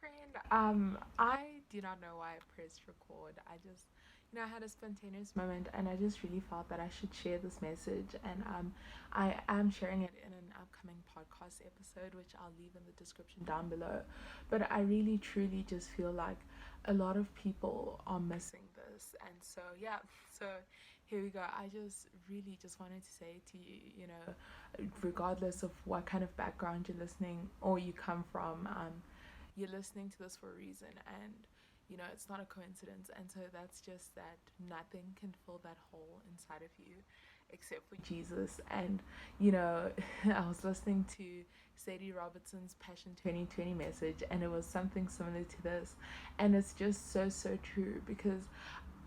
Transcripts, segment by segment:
Friend, I do not know why I pressed record. I had a spontaneous moment and I just really felt that I should share this message. And I am sharing it in an upcoming podcast episode, which I'll leave in the description down below. But I really, truly just feel like a lot of people are missing this. And so, yeah, so here we go. I just really just wanted to say to you, regardless of what kind of background you're listening or you come from, you're listening to this for a reason, and it's not a coincidence. And so that's just that nothing can fill that hole inside of you except for Jesus. And I was listening to Sadie Robertson's Passion 2020 message, and it was something similar to this. And it's just so true, because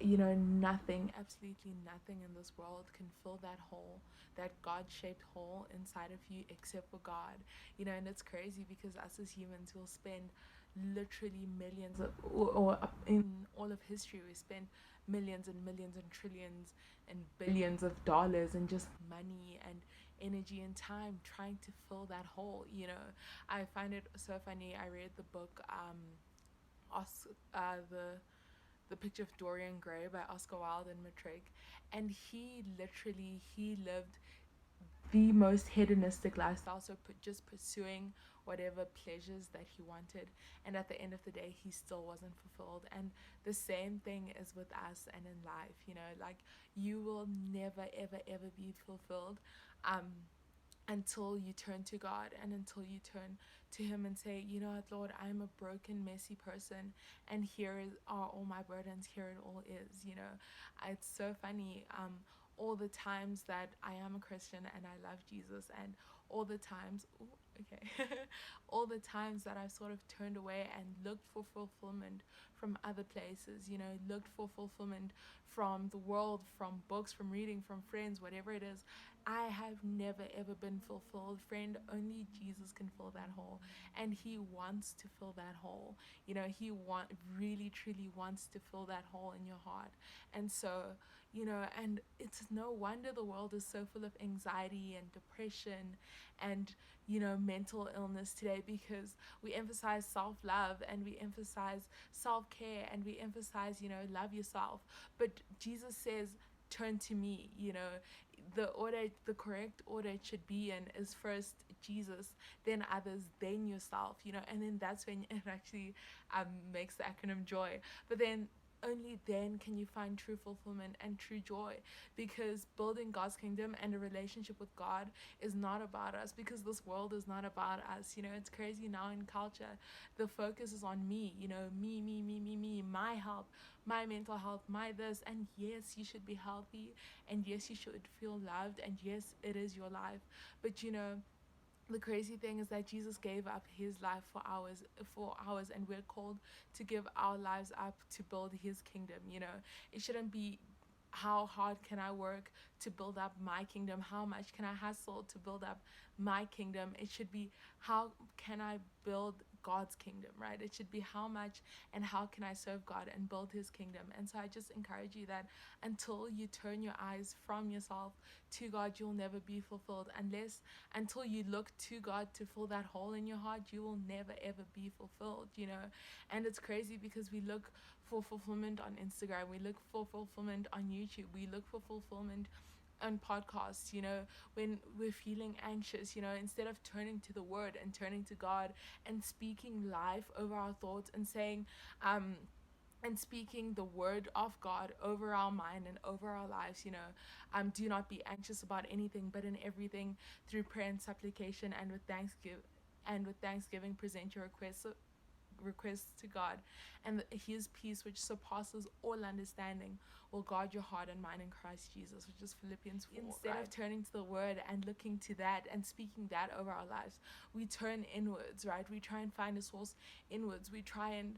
nothing, absolutely nothing in this world can fill that hole, that God shaped hole inside of you except for God. And it's crazy because us as humans will spend literally millions of, or in all of history, we spend millions and millions and trillions and billions of dollars and just money and energy and time trying to fill that hole. I find it so funny. I read the book, the Picture of Dorian Gray by Oscar Wilde and Matrix, and he lived the most hedonistic lifestyle, so just pursuing whatever pleasures that he wanted, and at the end of the day he still wasn't fulfilled. And the same thing is with us and in life. Like, you will never ever be fulfilled until you turn to God, and until you turn to Him and say, you know what, Lord, I'm a broken, messy person, and are all my burdens. Here it all is. It's so funny. All the times that I am a Christian and I love Jesus, and all the times, ooh, okay, all the times that I've sort of turned away and looked for fulfillment from other places, looked for fulfillment from the world, from books, from reading, from friends, whatever it is, I have never ever been fulfilled. Friend, only Jesus can fill that hole, and He wants to fill that hole. He really truly wants to fill that hole in your heart. And so, and it's no wonder the world is so full of anxiety and depression and mental illness today, because we emphasize self-love, and we emphasize self-care, and we emphasize love yourself. But Jesus says, turn to me. The correct order it should be in is first Jesus, then others, then yourself. And then that's when it actually makes the acronym joy. But then only then can you find true fulfillment and true joy, because building God's kingdom and a relationship with God is not about us, because this world is not about us. It's crazy now in culture. The focus is on me, me, my health, my mental health, my this. And yes, you should be healthy, and yes, you should feel loved, and yes, it is your life. But the crazy thing is that Jesus gave up his life for ours, and we're called to give our lives up to build his kingdom. It shouldn't be, how hard can I work to build up my kingdom? How much can I hustle to build up my kingdom? It should be, how can I build God's kingdom, right? It should be, how much and how can I serve God and build his kingdom? And so I just encourage you that until you turn your eyes from yourself to God, you'll never be fulfilled. Until you look to God to fill that hole in your heart, you will never ever be fulfilled. And it's crazy because we look for fulfillment on Instagram, we look for fulfillment on YouTube, we look for fulfillment on podcasts. When we're feeling anxious, instead of turning to the word and turning to God and speaking life over our thoughts, and saying, and speaking the word of God over our mind and over our lives. Do not be anxious about anything, but in everything, through prayer and supplication, and with thanksgiving, present your requests to God, and his peace, which surpasses all understanding, will guard your heart and mind in Christ Jesus, which is Philippians 4. Instead of turning to the word and looking to that and speaking that over our lives, we turn inwards, right? We try and find a source inwards. We try and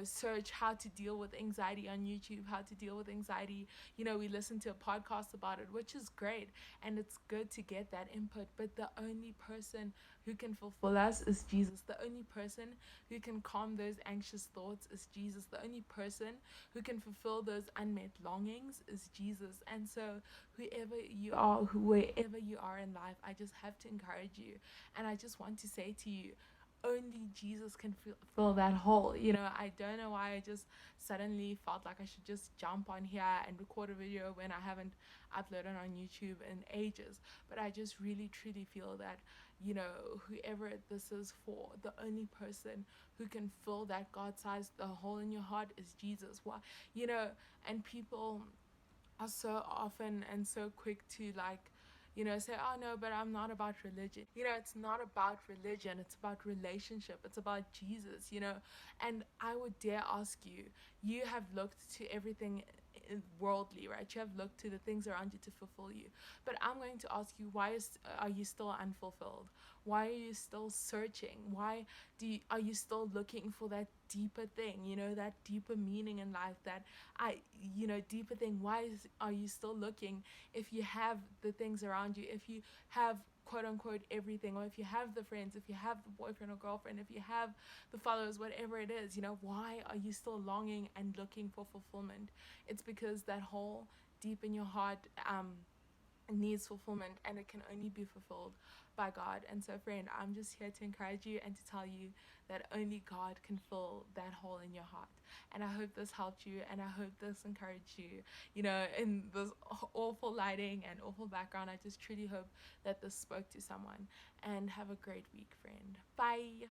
search how to deal with anxiety on YouTube, how to deal with anxiety. We listen to a podcast about it, which is great, and it's good to get that input. But the only person who can fulfill us is Jesus. The only person who can calm those anxious thoughts is Jesus. The only person who can fulfill those unmet longings is Jesus. And so, wherever you are in life, I just have to encourage you, and I just want to say to you, only Jesus can fill that hole. You know, I don't know why I just suddenly felt like I should just jump on here and record a video when I haven't uploaded on YouTube in ages. But I just really truly feel that, you know, whoever this is for, the only person who can fill that God sized the hole in your heart is Jesus. Why, you know, and people are so often and so quick to like, you know, say, oh no, but I'm not about religion. You know, it's not about religion, it's about relationship, it's about Jesus, you know. And I would dare ask you, you have looked to everything worldly, right? You have looked to the things around you to fulfill you. But I'm going to ask you, are you still unfulfilled? Why are you still searching? Why are you still looking for that deeper thing, you know, that deeper meaning in life, that deeper thing? Are you still looking if you have the things around you, if you have quote unquote everything, or if you have the friends, if you have the boyfriend or girlfriend, if you have the followers, whatever it is, you know, why are you still longing and looking for fulfillment? It's because that hole deep in your heart needs fulfillment, and it can only be fulfilled by God. And so, friend, I'm just here to encourage you and to tell you that only God can fill that hole in your heart. And I hope this helped you, and I hope this encouraged you. You know, in this awful lighting and awful background, I just truly hope that this spoke to someone. And have a great week, friend. Bye.